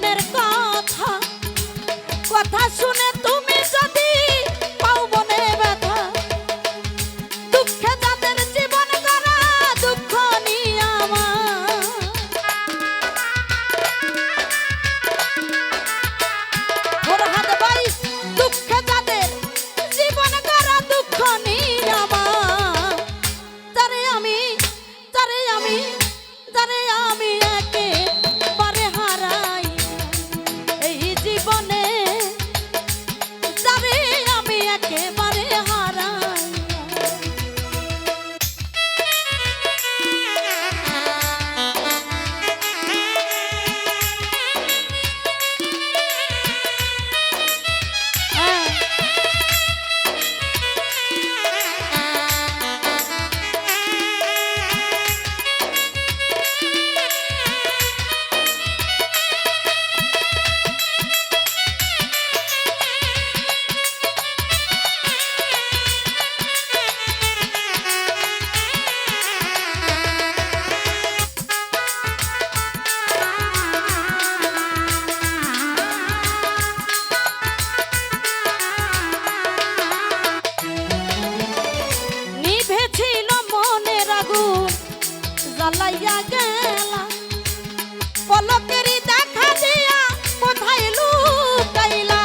মনের কথা কথা শুনে তুমি যদি পাও মনে ব্যথা দুঃখে যাদের জীবন গড়া দুঃখ নিয়ে আমার ফরহাদ ভাই দুঃখে যাদের জীবন গড়া দুঃখ নিয়ে আমার তারে আমি একেবারে হারাই এই জীবনে তারে আমি একেবারে হারাই জ্বালাইয়া গেলা পলকেরই দেখা দিয়া কোথায় লুকাইলা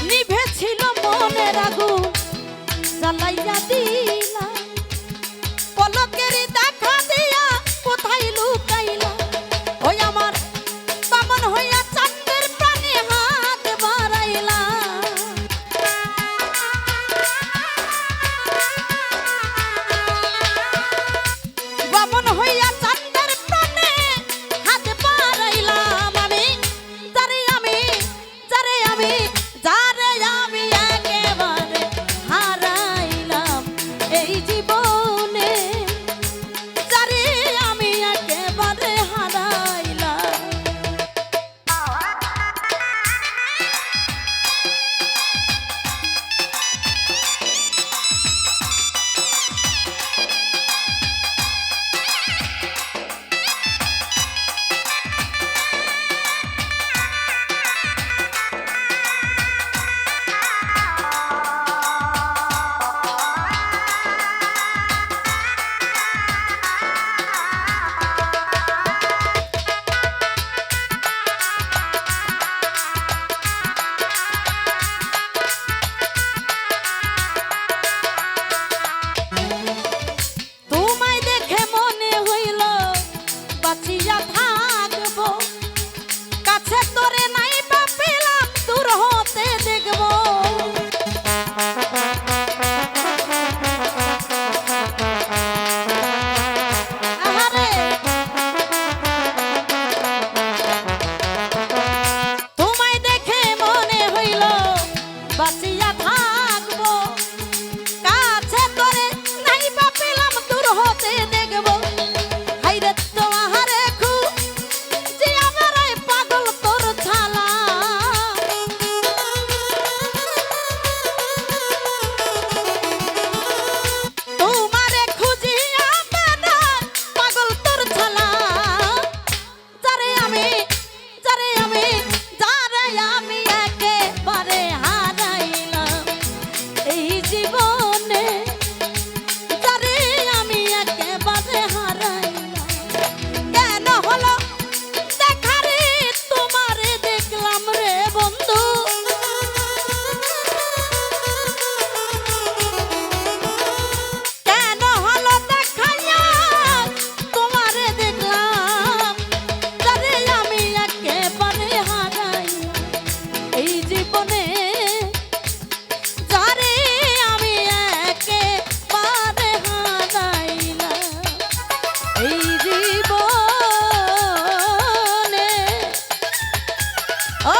নিভেছিল মনের আগুন জ্বালাইয়া দিলা পলকেরই দেখা দিয়া কোথায় লুকাইলা ওই আমার হইয়া চাঁদের প্রাণে হাত বাড়াইলা বামন হইয়া চাঁদের প্রাণে হাত বাড়াইলাম আমি যারে আমি একেবারে হারাইলাম এই জীবনে যারে আমি একেবারে হারাইলাম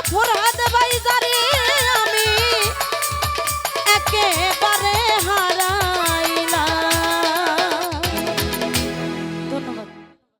ফরহাদ ভাই যারে